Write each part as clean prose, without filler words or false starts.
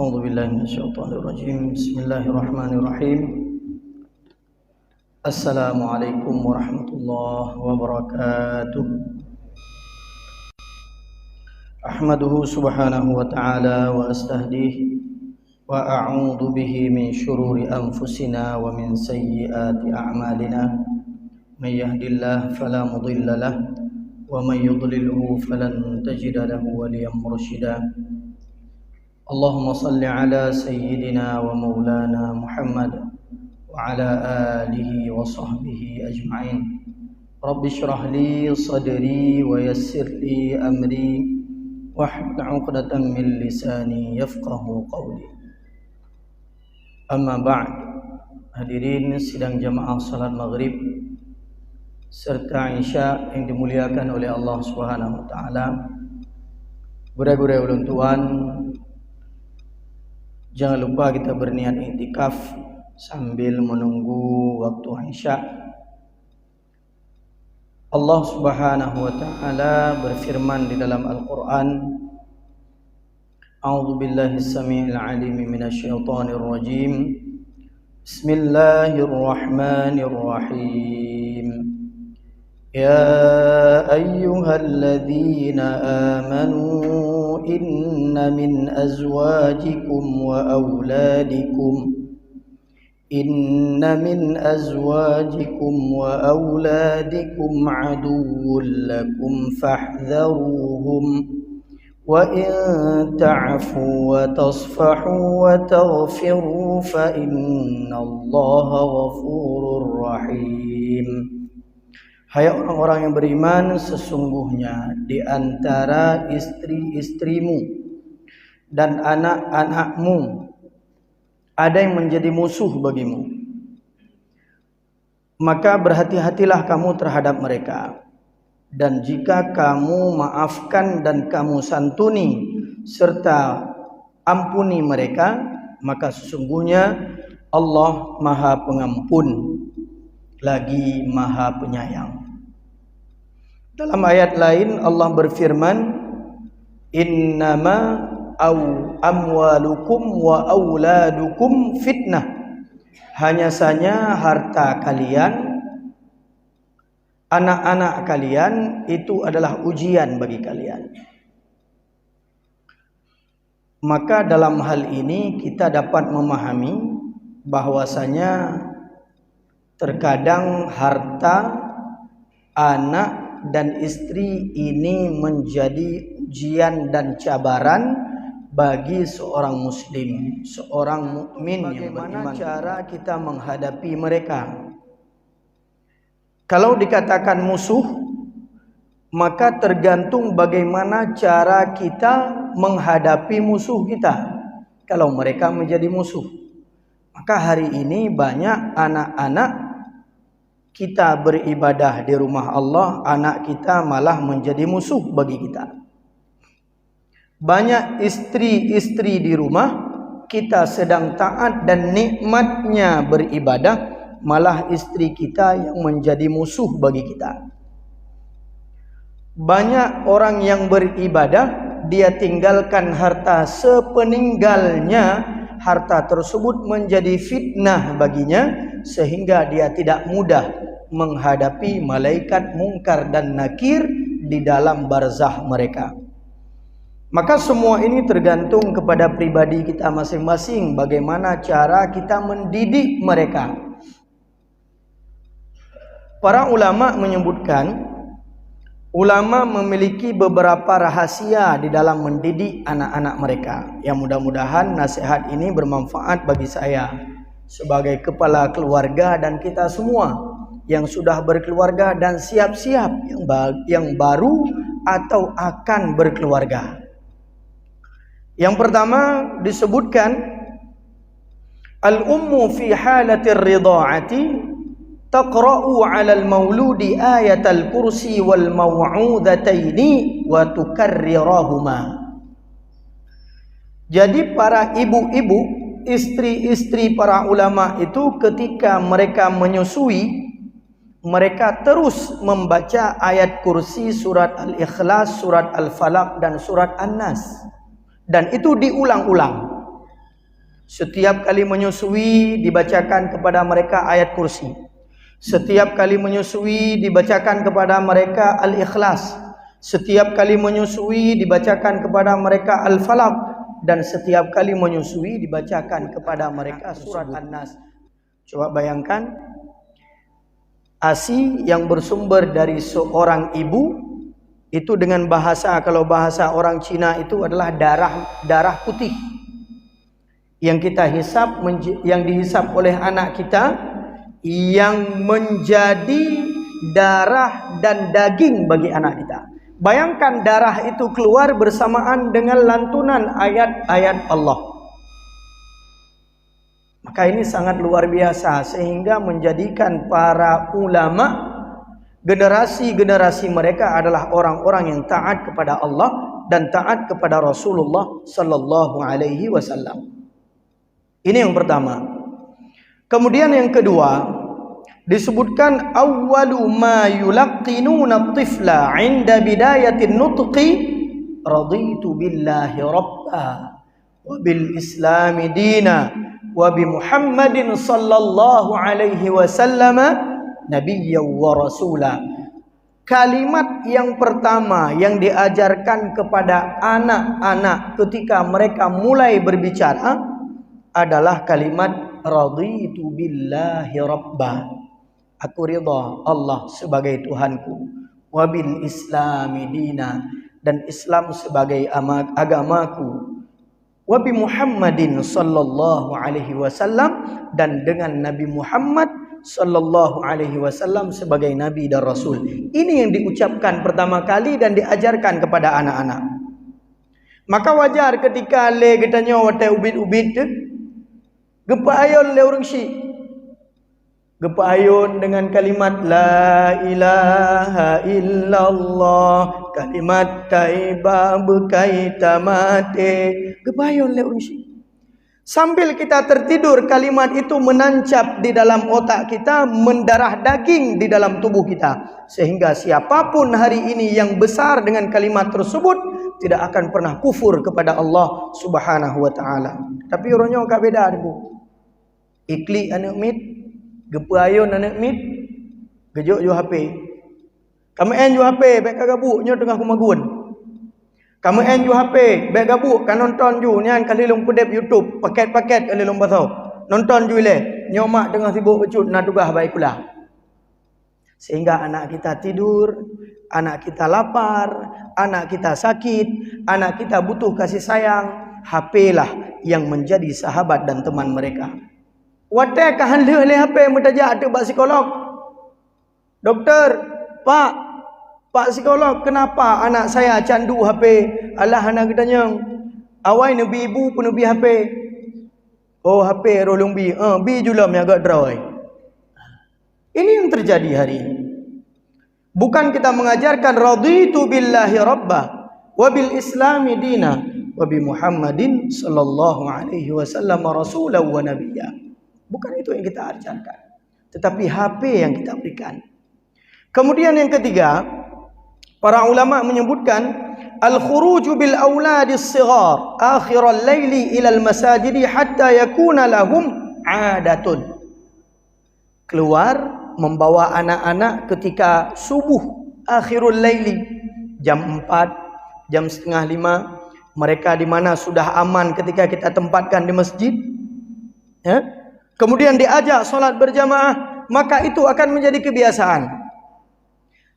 أعوذ بالله من الشيطان الرجيم بسم الله الرحمن الرحيم السلام عليكم ورحمة الله وبركاته أحمده سبحانه وتعالى وأستهديه وأعوذ به من شرور أنفسنا ومن سيئات أعمالنا من يهد الله فلا مضل له ومن يضلله فلن تجد له وليا مرشدا اللهم صل على سيدنا ومولانا محمد وعلى آله وصحبه أجمعين رب اشرح لي صدري ويسر لي أمري واحلل عقدة من لساني يفقه قولي أما بعد. Hadirin sidang jamaah salat maghrib serta isya yang dimuliakan oleh Allah Subhanahu wa taala. Gure-gure ulun tuan, jangan lupa kita berniat iktikaf sambil menunggu waktu isya. Allah Subhanahu wa taala berfirman di dalam Al-Qur'an, A'udzu billahi as-sami'il 'alim minasyaitonir rajim. Bismillahirrahmanirrahim. Ya ayyuhalladzina amanu inna min azwajikum wa auladikum aduwwun lakum fahdharuhum wa in ta'fu wa tasfahu wa taghfiru fa innallaha ghafurur rahim. Hai orang-orang yang beriman, sesungguhnya di antara istri-istrimu dan anak-anakmu ada yang menjadi musuh bagimu. Maka berhati-hatilah kamu terhadap mereka. Dan jika kamu maafkan dan kamu santuni serta ampuni mereka, maka sesungguhnya Allah Maha Pengampun lagi Maha Penyayang. Dalam ayat lain Allah berfirman, innama amwalukum wa auladukum fitnah. Hanya saja harta kalian, anak-anak kalian itu adalah ujian bagi kalian. Maka dalam hal ini kita dapat memahami bahwasanya terkadang harta, anak dan istri ini menjadi ujian dan cabaran bagi seorang muslim, seorang mukmin yang beriman. Bagaimana cara kita menghadapi mereka? Kalau dikatakan musuh, maka tergantung bagaimana cara kita menghadapi musuh kita. Kalau mereka menjadi musuh, maka hari ini banyak anak-anak kita beribadah di rumah Allah, anak kita malah menjadi musuh bagi kita. Banyak istri-istri di rumah, kita sedang taat dan nikmatnya beribadah, malah istri kita yang menjadi musuh bagi kita. Banyak orang yang beribadah, dia tinggalkan harta sepeninggalnya, harta tersebut menjadi fitnah baginya, sehingga dia tidak mudah menghadapi malaikat mungkar dan nakir di dalam barzah mereka. Maka semua ini tergantung kepada pribadi kita masing-masing, bagaimana cara kita mendidik mereka. Para ulama menyebutkan, ulama memiliki beberapa rahasia di dalam mendidik anak-anak mereka. Yang mudah-mudahan nasihat ini bermanfaat bagi saya sebagai kepala keluarga dan kita semua yang sudah berkeluarga dan siap-siap yang baru atau akan berkeluarga. Yang pertama disebutkan, al-ummu fi halatir rida'ati taqra'u 'alal mauludi ayatal kursi wal maw'udataini wa tukarrirahuma. Jadi para ibu-ibu, istri-istri para ulama itu ketika mereka menyusui, mereka terus membaca ayat kursi, surat Al-Ikhlas, surat Al-Falaq dan surat An-Nas. Dan itu diulang-ulang. Setiap kali menyusui dibacakan kepada mereka ayat kursi. Setiap kali menyusui dibacakan kepada mereka Al-Ikhlas. Setiap kali menyusui dibacakan kepada mereka Al-Falaq. Dan setiap kali menyusui dibacakan kepada mereka surat An-Nas. Coba bayangkan, ASI yang bersumber dari seorang ibu, itu dengan bahasa, kalau bahasa orang Cina itu adalah darah putih. Yang kita hisap, yang dihisap oleh anak kita, yang menjadi darah dan daging bagi anak kita. Bayangkan darah itu keluar bersamaan dengan lantunan ayat-ayat Allah. Maka ini sangat luar biasa, sehingga menjadikan para ulama, generasi-generasi mereka adalah orang-orang yang taat kepada Allah dan taat kepada Rasulullah sallallahu alaihi wasallam. Ini yang pertama. Kemudian yang kedua, disebutkan awwalu ma yulaqinuna at-tifla 'inda bidayatin nutqi raditu billahi rabba wa bil islami dina wa bi Muhammadin sallallahu alaihi wasallam nabiyyan wa rasula. Kalimat yang pertama yang diajarkan kepada anak-anak ketika mereka mulai berbicara adalah kalimat raditu billahi rabba. Aku ridha Allah sebagai Tuhanku, wabil islami dina, dan Islam sebagai agamaku, wabi Muhammadin sallallahu alaihi wasallam, dan dengan Nabi Muhammad sallallahu alaihi wasallam sebagai nabi dan rasul. Ini yang diucapkan pertama kali dan diajarkan kepada anak-anak. Maka wajar ketika le getanya wate ubit-ubit gepayon le urang syik. Gepayon dengan kalimat la ilaha illallah, kalimat taibah berkaita mate. Gepayon le urang syik. Sambil kita tertidur, kalimat itu menancap di dalam otak kita, mendarah daging di dalam tubuh kita. Sehingga siapapun hari ini yang besar dengan kalimat tersebut tidak akan pernah kufur kepada Allah Subhanahu wa taala. Tapi orangnya agak beda tu. Ikli anak mit, gepayon anak mit, gejuk jo HP. Kamu en jo HP, baik kagabuk nyo tengah kumagun. Kamu en ju HP, baik gabuk kan nonton ju nian kali long pedep YouTube, paket-paket kali long basau. Nonton ju le, nyomak tengah sibuk becut nak tugas baik pula. Sehingga anak kita tidur, anak kita lapar, anak kita sakit, anak kita butuh kasih sayang, HP lah yang menjadi sahabat dan teman mereka. Watai kahan le HP mutajak tu bak psikolog. Doktor, Pak psikolog, kenapa anak saya candu HP? Alah anak kitanya, awai nabi ibu pun nabi HP. Oh HP rolong bi, bi julam yang agak drawai. Ini yang terjadi hari ini. Bukan kita mengajarkan raditu billahi rabba wa bil islami dina wa bi Muhammadin sallallahu alaihi wasallam rasulan wa nabiyya. Bukan itu yang kita ajarkan, tetapi HP yang kita berikan. Kemudian yang ketiga, para ulama menyebutkan al-khuruju bil auladis sighar akhiral laili ila al-masajidi hatta yakuna lahum adatun. Keluar membawa anak-anak ketika subuh akhirul laili, jam 4, jam setengah 5, mereka di mana sudah aman ketika kita tempatkan di masjid, ya? Kemudian diajak solat berjamaah, maka itu akan menjadi kebiasaan.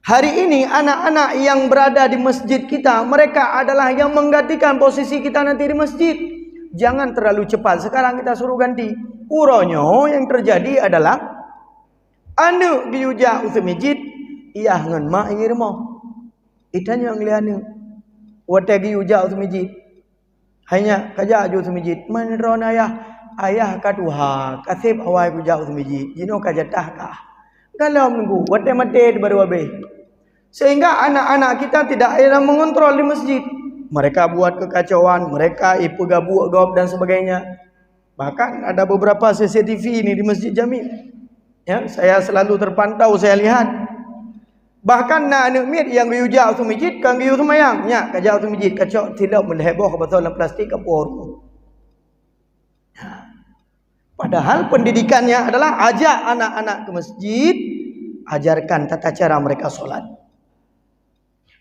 Hari ini anak-anak yang berada di masjid kita, mereka adalah yang menggantikan posisi kita nanti di masjid. Jangan terlalu cepat, sekarang kita suruh ganti. Uronyo yang terjadi adalah anak diujak usul masjid, iya ngan mak iya rumah. Itanya ngliane. Wate diujak usul masjid. Hanya kaja usul masjid. Man ron ayah katuha, kasih awai ujak usul masjid. Jino kajatah kah? Kalau menunggu, wate mate baru habis. Sehingga anak-anak kita tidak ada mengontrol di masjid. Mereka buat kekacauan, mereka gabuk dan sebagainya. Bahkan ada beberapa CCTV ini di Masjid Jami. Ya, saya selalu terpantau, saya lihat. Bahkan nak anak mit yang diujak usul masjid, kan diujak semayang. Ya, kajak usul masjid, kacau tilap melheboh ke betul dalam plastik ke por. Padahal pendidikannya adalah ajak anak-anak ke masjid, ajarkan tata cara mereka solat,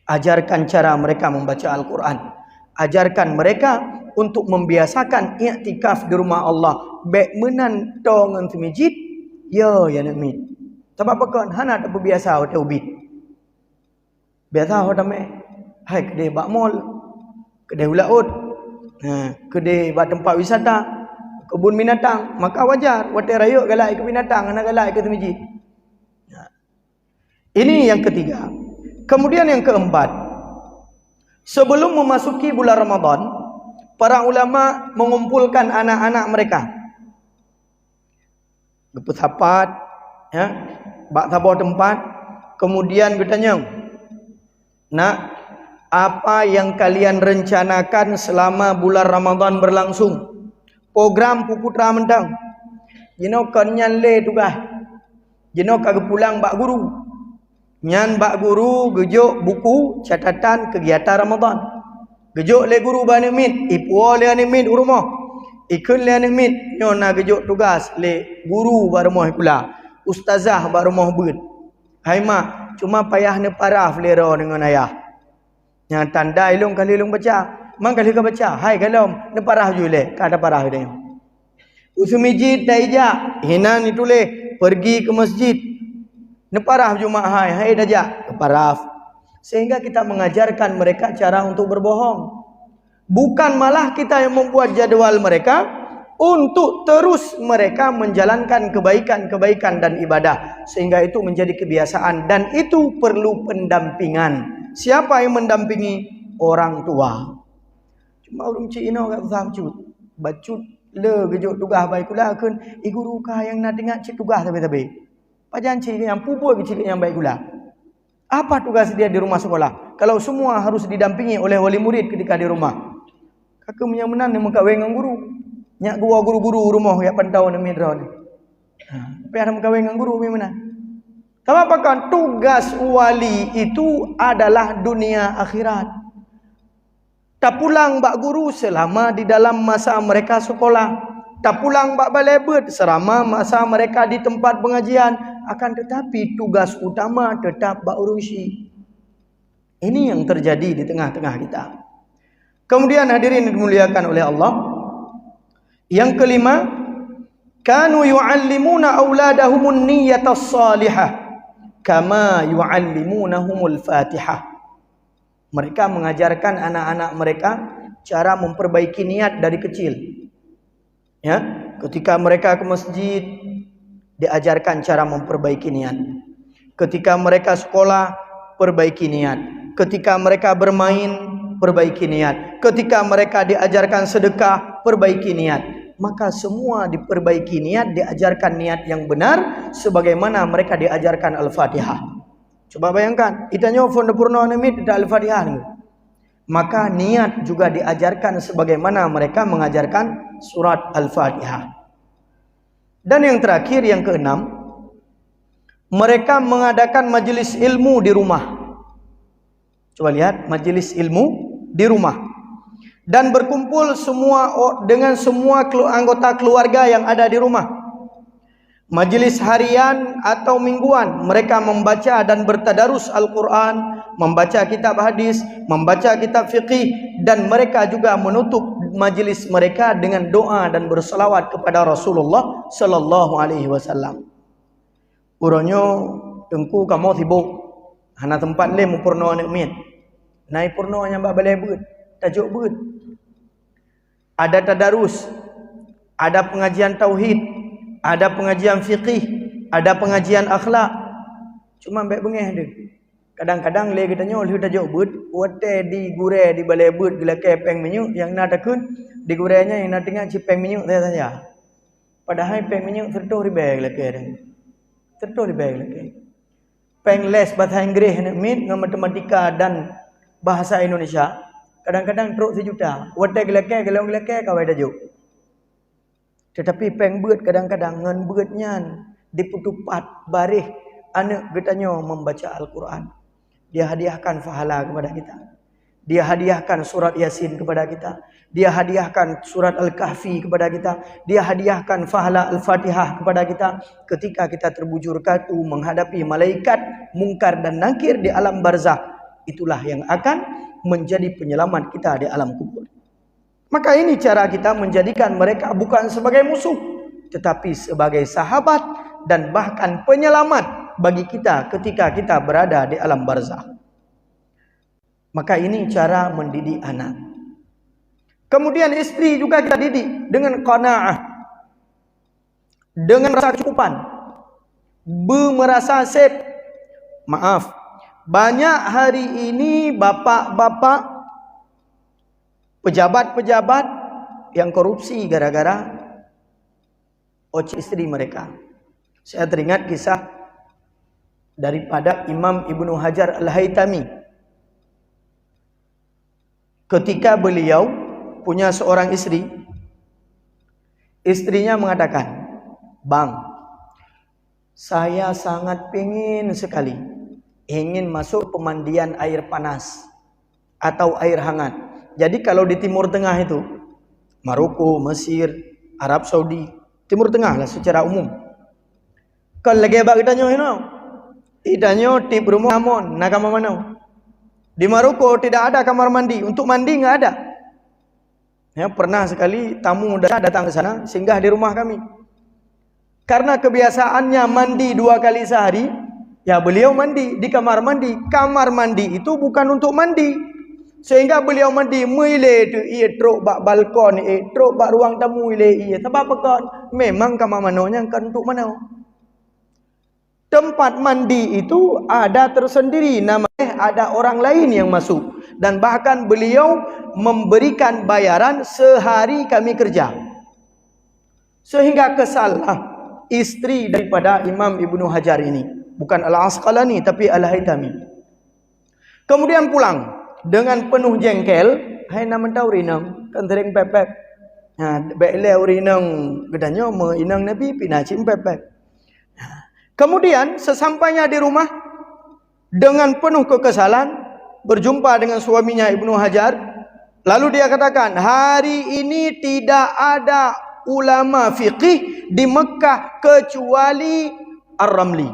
ajarkan cara mereka membaca Al-Quran, ajarkan mereka untuk membiasakan i'tikaf di rumah Allah. Baik menan tongan ke masjid, ya nak mit. Sebab apa kan? Hana tak berbiasa hotel ubit. Biasa hotel me. Hai kedai bak mall, kedai ulaut, kedai bak tempat wisata, kebun binatang, maka wajar hotel rayuk galai ke binatang, anak galai ke masjid. Ini yang ketiga. Kemudian yang keempat, sebelum memasuki bulan Ramadan, para ulama mengumpulkan anak-anak mereka. Bersapat, ya, bak tabur tempat, kemudian bertanya, nak, apa yang kalian rencanakan selama bulan Ramadan berlangsung? Program puputra mentang. Jino kanyan le tugas. Jino kagak pulang bak guru. Nyan bak guru gejuk buku catatan kegiatan Ramadan. Gejuk le guru bani mit, ipuo le ani mit rumah. Ikun le ani mit, nyona gejuk tugas le guru bar rumah pula. Ustazah bar rumah beut. Hai mak, cuma payah ne paraf le ro dengan ayah. Yang tanda ilung kali ilung baca. Mang kali ka baca. Hai kalom, ne parah jule, ka ada parah de. Usumijid daija, hinan itu le pergi ke masjid. Neparaf Jumat hai dajak keparaf. Sehingga kita mengajarkan mereka cara untuk berbohong. Bukan malah kita yang membuat jadwal mereka untuk terus mereka menjalankan kebaikan-kebaikan dan ibadah. Sehingga itu menjadi kebiasaan dan itu perlu pendampingan. Siapa yang mendampingi? Orang tua. Cuma orang cik ino kat faham cut. Bacut le gejuk tugas baiklah kun guru ka yang nak dengar cik tugas tapi. Pajan cik yang pupuk cik yang baik gula. Apa tugas dia di rumah sekolah? Kalau semua harus didampingi oleh wali murid ketika di rumah. Kakak punya menan yang mengkawin dengan guru. Nyak gua guru-guru rumah yang pantau ni midra ni. Tapi ada mengkawin dengan guru mana? Tapi apakah tugas wali itu adalah dunia akhirat? Tak pulang bak guru selama di dalam masa mereka sekolah. Tak pulang bak balebet selama masa mereka di tempat pengajian. Akan tetapi tugas utama tetap bak urusi. Ini yang terjadi di tengah-tengah kita. Kemudian hadirin dimuliakan oleh Allah. Yang kelima, kanu yu'allimuna auladahumun niyatas salihah kama yu'allimunahumul Fatihah. Mereka mengajarkan anak-anak mereka cara memperbaiki niat dari kecil. Ya, ketika mereka ke masjid diajarkan cara memperbaiki niat. Ketika mereka sekolah, perbaiki niat. Ketika mereka bermain, perbaiki niat. Ketika mereka diajarkan sedekah, perbaiki niat. Maka semua diperbaiki niat, diajarkan niat yang benar sebagaimana mereka diajarkan Al-Fatihah. Coba bayangkan, kita nyofon purna nemit tidak Al-Fatihah ni. Maka niat juga diajarkan sebagaimana mereka mengajarkan surat Al-Fatihah. Dan yang terakhir, yang keenam, mereka mengadakan majelis ilmu di rumah. Coba lihat, majelis ilmu di rumah. Dan berkumpul semua dengan semua anggota keluarga yang ada di rumah. Majelis harian atau mingguan, mereka membaca dan bertadarus Al-Quran, membaca kitab hadis, membaca kitab fiqih, dan mereka juga menutup majelis mereka dengan doa dan berselawat kepada Rasulullah sallallahu alaihi wasallam. Uronyo tengku kamu sibuk hana tempat le mempurna anak mit. Nai purna yang bak balai beut, tajuk beut. Ada tadarus, ada pengajian tauhid, ada pengajian fiqih, ada pengajian akhlak. Cuma baik bengeh dia. Kadang-kadang le kita nyol hu tajuk beut, wote di gure di balai beut gila kepeng minyak yang nak takun di gurenya yang nak tengah cipeng minyak saja. Padahal peng minyak tertuh di bag lagi dia. Tertuh di bag lagi. Peng les bahasa Inggris nak mit dengan matematika dan bahasa Indonesia. Kadang-kadang teruk sejuta. Wote gila ke kalau gila ke kawai tajuk. Tetapi peng beut kadang-kadang ngan beutnya diputupat barih anak getanya membaca Al-Quran. Dia hadiahkan pahala kepada kita. Dia hadiahkan surat Yasin kepada kita. Dia hadiahkan surat Al-Kahfi kepada kita. Dia hadiahkan Fahla Al-Fatihah kepada kita. Ketika kita terbujur kaku menghadapi malaikat, mungkar dan nakir di alam barzakh. Itulah yang akan menjadi penyelamat kita di alam kubur. Maka ini cara kita menjadikan mereka bukan sebagai musuh, tetapi sebagai sahabat dan bahkan penyelamat bagi kita ketika kita berada di alam barzakh. Maka ini cara mendidik anak. Kemudian istri juga kita didik dengan qanaah, dengan rasa kecukupan, merasa safe. Maaf, banyak hari ini bapak-bapak, pejabat-pejabat yang korupsi gara-gara istri mereka. Saya teringat kisah daripada Imam Ibnu Hajar Al-Haytami. Ketika beliau punya seorang istri, istrinya mengatakan, "Bang, saya sangat ingin sekali masuk pemandian air panas atau air hangat." Jadi kalau di Timur Tengah itu, Maroko, Mesir, Arab Saudi, Timur Tengah lah secara umum. Kalau lagi abang kita nyoh, tip rumah amon, nak kamar mana? Di Maroko tidak ada kamar mandi, untuk mandi nggak ada. Ya, pernah sekali tamu datang ke sana, singgah di rumah kami. Karena kebiasaannya mandi 2 kali sehari, ya beliau mandi di kamar mandi. Kamar mandi itu bukan untuk mandi. Sehingga beliau mandi muile tu truk bak balkon truk bak ruang tamu ile sebab apa kan? Memang kamar manonya kan untuk mana? Tempat mandi itu ada tersendiri, namanya ada orang lain yang masuk. Dan bahkan beliau memberikan bayaran sehari kami kerja. Sehingga kesalah istri daripada Imam Ibnu Hajar ini. Bukan Al-Asqalani tapi Al-Haytami. Kemudian pulang dengan penuh jengkel. Hai nama tahu rinang, kan sering pepek. Nah, belau rinang, gedanya mau inang Nabi pinacim pepek. Kemudian sesampainya di rumah dengan penuh kekesalan berjumpa dengan suaminya Ibnu Hajar, lalu dia katakan, hari ini tidak ada ulama fiqih di Mekah kecuali Ar-Ramli,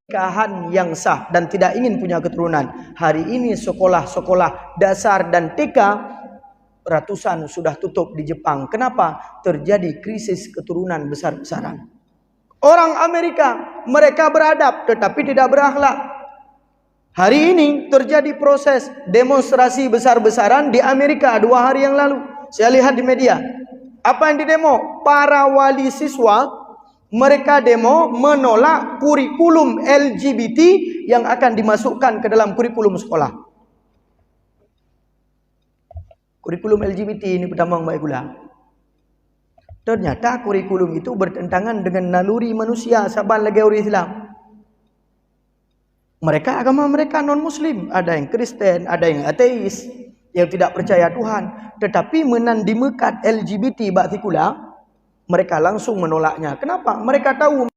nikahan yang sah dan tidak ingin punya keturunan. Hari ini sekolah-sekolah dasar dan TK ratusan sudah tutup di Jepang. Kenapa? Terjadi krisis keturunan besar-besaran. Orang Amerika, mereka beradab tetapi tidak berakhlak. Hari ini terjadi proses demonstrasi besar-besaran di Amerika 2 hari yang lalu. Saya lihat di media. Apa yang didemo? Para wali siswa, mereka demo menolak kurikulum LGBT yang akan dimasukkan ke dalam kurikulum sekolah. Kurikulum LGBT ini pertama baik pula. Ternyata kurikulum itu bertentangan dengan naluri manusia saban lagi orang Islam. Mereka agama mereka non-muslim, ada yang Kristen, ada yang ateis, yang tidak percaya Tuhan. Tetapi menandi mekat LGBT baktikula, mereka langsung menolaknya. Kenapa? Mereka tahu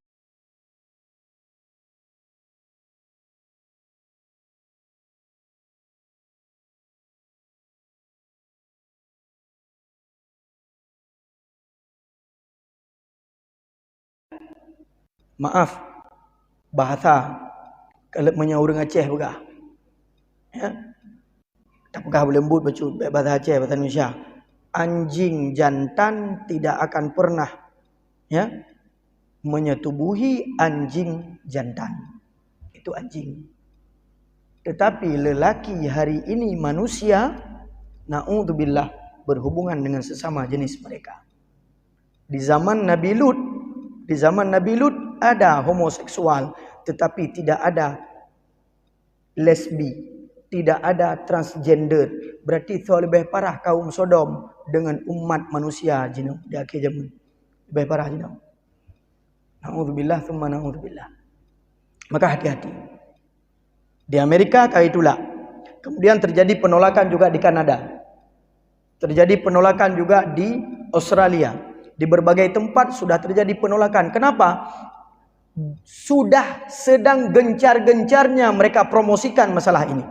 maaf, bahasa kalau menyaur dengan Aceh juga. Ya. Apakah boleh lembut bahasa Aceh, bahasa Indonesia? Anjing jantan tidak akan pernah menyetubuhi anjing jantan. Itu anjing. Tetapi lelaki hari ini manusia, na'udzubillah, berhubungan dengan sesama jenis mereka. Di zaman Nabi Lut ada homoseksual, tetapi tidak ada lesbi, tidak ada transgender. Berarti itu lebih parah kaum Sodom dengan umat manusia jino di akhir zaman. Lebih parah jino. Na'udzubillah thumma na'udzubillah. Maka hati-hati. Di Amerika kayak itulah. Kemudian terjadi penolakan juga di Kanada. Terjadi penolakan juga di Australia. Di berbagai tempat sudah terjadi penolakan. Kenapa? Sudah sedang gencar-gencarnya mereka promosikan masalah ini.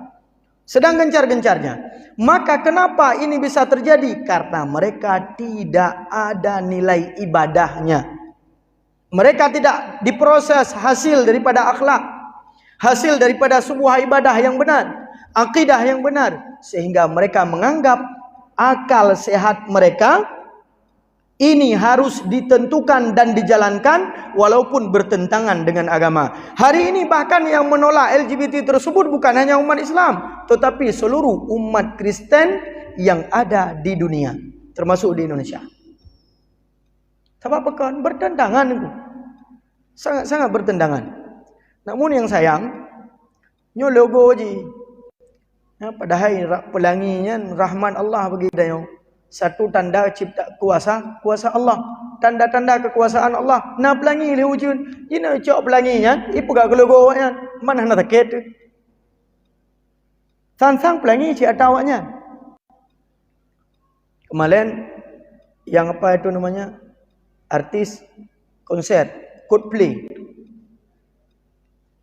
sedang gencar-gencarnya. Maka kenapa ini bisa terjadi? Karena mereka tidak ada nilai ibadahnya. Mereka tidak diproses hasil daripada akhlak, hasil daripada sebuah ibadah yang benar, akidah yang benar, sehingga mereka menganggap akal sehat mereka ini harus ditentukan dan dijalankan walaupun bertentangan dengan agama. Hari ini bahkan yang menolak LGBT tersebut bukan hanya umat Islam, tetapi seluruh umat Kristen yang ada di dunia, termasuk di Indonesia. Sebab pekan bertentangan itu. Sangat-sangat bertentangan. Namun yang sayang, nyo logo je. Ya, padahal pelanginya rahmat Allah bagi dia. Satu tanda cipta kuasa Allah, tanda-tanda kekuasaan Allah. Na pelangi le wujud, ina cok pelanginya, ipu gak logo nya, mana nak taket. Sang pelangi cik atawaknya. Kemarin yang apa itu namanya? Artis konser, Coldplay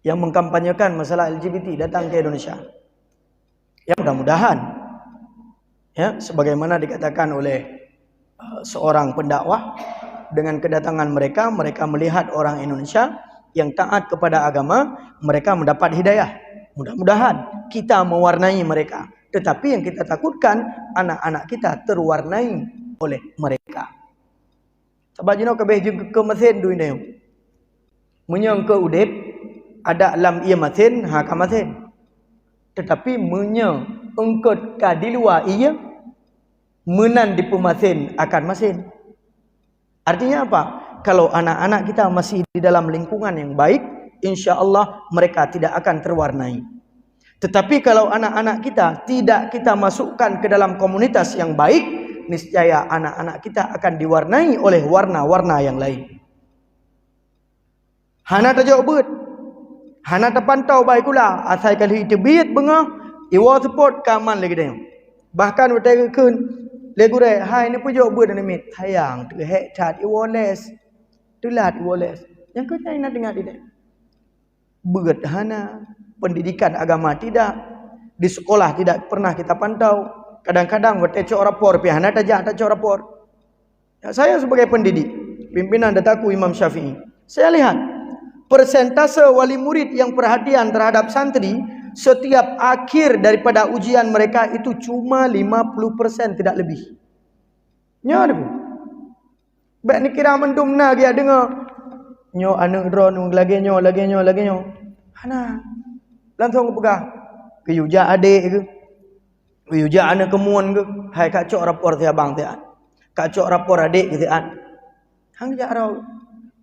yang mengkampanyekan masalah LGBT datang ke Indonesia. Ya mudah-mudahan, ya sebagaimana dikatakan oleh seorang pendakwah, dengan kedatangan mereka melihat orang Indonesia yang taat kepada agama, mereka mendapat hidayah. Mudah-mudahan kita mewarnai mereka. Tetapi yang kita takutkan, anak-anak kita terwarnai oleh mereka. Sebab jino kabeh ke mesin du ini. Menyang ke udip ada alam ia mesin ha ka mesin. Tetapi menyang engkot ka di luar ia menan di pemasin akan mesin. Artinya apa? Kalau anak-anak kita masih di dalam lingkungan yang baik, insya-Allah mereka tidak akan terwarnai. Tetapi kalau anak-anak kita tidak kita masukkan ke dalam komunitas yang baik, niscaya anak-anak kita akan diwarnai oleh warna-warna yang lain. Hana tajak bet, hana terpantau baik pula, asal kali terbit bengah, iwa support kaman lagi dia. Bahkan betul kun, legure, hai ni pujok bet ni mit, sayang, tu hek cat iwa les, tu lat iwa les. Yang kau nak dengar dia. Bet hana, pendidikan agama tidak, di sekolah tidak pernah kita pantau. Kadang-kadang bertecok rapor, pihana tajak tak cok rapor. Ya, saya sebagai pendidik, pimpinan dataku Imam Syafi'i, saya lihat persentase wali murid yang perhatian terhadap santri setiap akhir daripada ujian mereka itu cuma 50%, tidak lebih. Nya ada. Baik ni kira mendum na dia dengar. Nyo anu drone lagi nyo. Hana. Langsung pegah. Keyuja adik ke. Keyuja anak kemuan ke. Hai kak cok rapor ti abang ti an. Kak cok rapor adik ti an. Hang jarau.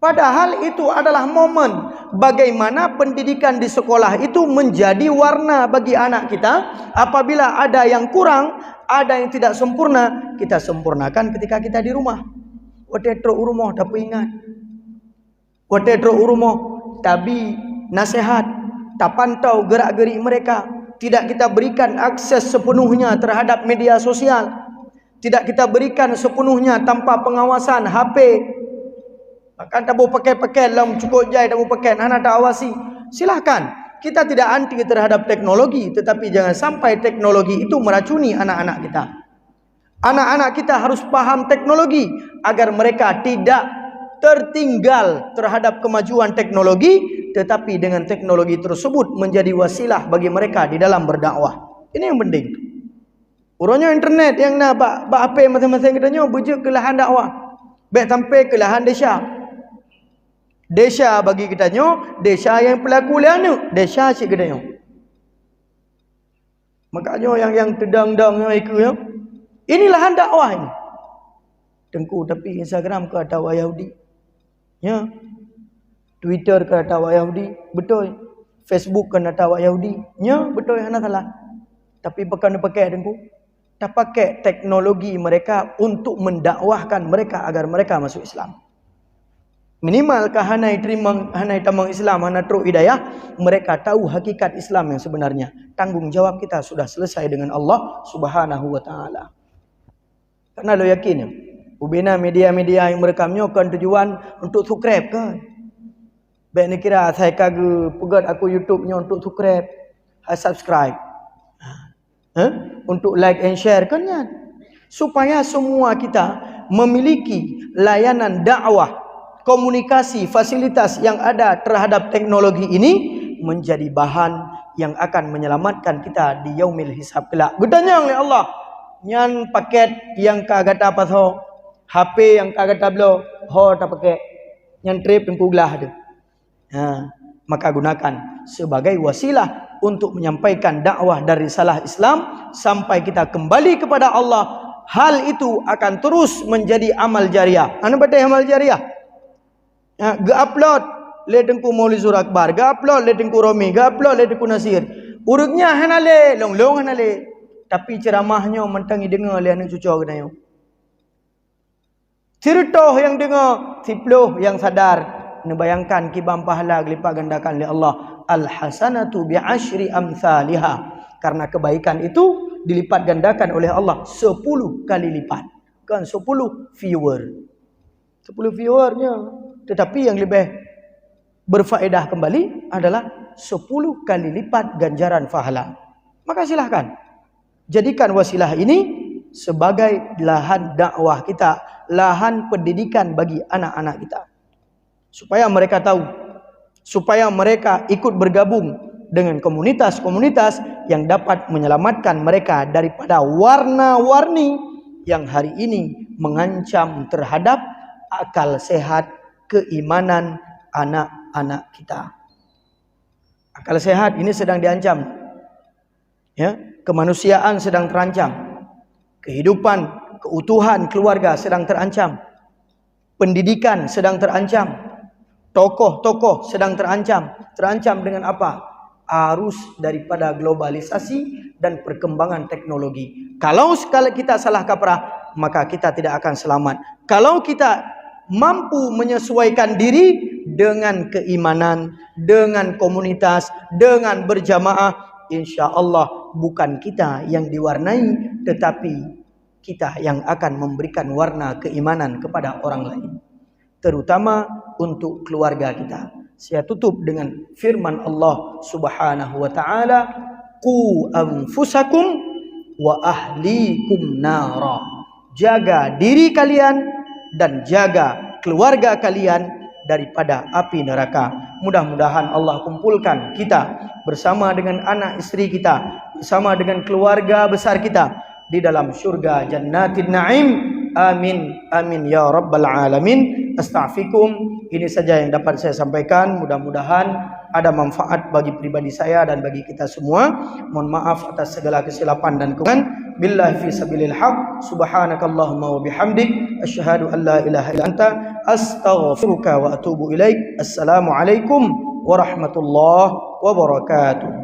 Padahal itu adalah momen bagaimana pendidikan di sekolah itu menjadi warna bagi anak kita. Apabila ada yang kurang, ada yang tidak sempurna, kita sempurnakan ketika kita di rumah. Watetro rumah dapat ingat. Watetro rumah tabi nasihat, tak pantau gerak-gerik mereka. Tidak kita berikan akses sepenuhnya terhadap media sosial. Tidak kita berikan sepenuhnya tanpa pengawasan HP. Bahkan tak boleh pakai dalam cukup jai, tak boleh pakai, anak tak awasi. Silahkan, kita tidak anti terhadap teknologi, tetapi jangan sampai teknologi itu meracuni anak-anak kita. Anak-anak kita harus paham teknologi agar mereka tidak tertinggal terhadap kemajuan teknologi, tetapi dengan teknologi tersebut menjadi wasilah bagi mereka di dalam berdakwah. Ini yang penting. Urangnya internet yang nak apa masing-masing katanya bujuk ke lahan dakwah. Baik sampai ke lahan desa. Desa bagi kita nyo, desa yang pelaku liana, desa cik kita nyo. Makanya yang tedang-dang yang ikut yo. Inilah lahan dakwah ini. Tengku tapi Instagram ke atau Yahudi. Ya. Twitter ke atau Yahudi, betul. Facebook ke atau Yahudi. Ya, betul hana salah. Tapi bukan pakai tengku. Tak pakai teknologi mereka untuk mendakwahkan mereka agar mereka masuk Islam. Minimal hanai terima, hanai tamang Islam, hanai teruk hidayah, mereka tahu hakikat Islam yang sebenarnya. Tanggung jawab kita sudah selesai dengan Allah Subhanahu wa taala. Karena lo yakin ya, ubina media-media yang merekamnya kan tujuan untuk subscribe kan. Baik ni kira saya kagak pegat aku YouTube-nya untuk subscribe. Subscribe. Untuk like and share kan ya. Supaya semua kita memiliki layanan dakwah, komunikasi, fasilitas yang ada terhadap teknologi ini menjadi bahan yang akan menyelamatkan kita di yaumil hisab kelak. Gudanya oleh Allah. Nyan paket yang kagak apa tho, HP yang kagak tablo, ho tak pakai. Nyan trip yang kuglah ada. Maka gunakan sebagai wasilah untuk menyampaikan dakwah dari risalah Islam sampai kita kembali kepada Allah. Hal itu akan terus menjadi amal jariah. Anu batai amal jariah. Ga-upload le dengku Maulid Sur Akbar, ga-upload le dengku Romi, ga-upload le dengku Nasir. Urutnya hanale, long-long hanale. Tapi ceramahnya mentangi dengar le anak cucu genayo. Cerita yang dengar, tiploh yang sadar. Bayangkan kibam pahala lipat gandakan oleh Allah. Al-hasanatu bi'ashri amthaliha. Karena kebaikan itu dilipat gandakan oleh Allah 10 kali lipat. Kan 10 viewer. 10 viewernya. Tetapi yang lebih berfaedah kembali adalah 10 kali lipat ganjaran pahala. Maka silahkan. Jadikan wasilah ini sebagai lahan dakwah kita. Lahan pendidikan bagi anak-anak kita. Supaya mereka tahu. Supaya mereka ikut bergabung dengan komunitas-komunitas yang dapat menyelamatkan mereka daripada warna-warni yang hari ini mengancam terhadap akal sehat keimanan anak-anak kita. Akal sehat ini sedang diancam. Ya, kemanusiaan sedang terancam. Kehidupan, keutuhan keluarga sedang terancam. Pendidikan sedang terancam. Tokoh-tokoh sedang terancam. Terancam dengan apa? Arus daripada globalisasi dan perkembangan teknologi. Kalau sekali kita salah kaprah, maka kita tidak akan selamat. Kalau kita mampu menyesuaikan diri dengan keimanan, dengan komunitas, dengan berjamaah, insya Allah bukan kita yang diwarnai, tetapi kita yang akan memberikan warna keimanan kepada orang lain. Terutama untuk keluarga kita. Saya tutup dengan firman Allah Subhanahu wa taala, "Qu anfusakum wa ahlikum nara." Jaga diri kalian dan jaga keluarga kalian daripada api neraka. Mudah-mudahan Allah kumpulkan kita bersama dengan anak istri kita, bersama dengan keluarga besar kita di dalam syurga Jannatin Naim. Amin, amin ya rabbal alamin. Astaghfirukum. Ini saja yang dapat saya sampaikan. Mudah-mudahan ada manfaat bagi pribadi saya dan bagi kita semua. Mohon maaf atas segala kesilapan dan kekurangan. Billahi fi sabilil haq. Subhanakallahumma wa bihamdik. Asyhadu an la ilaha illa anta. Astaghfiruka wa atubu ilaik. Assalamualaikum warahmatullahi wabarakatuh.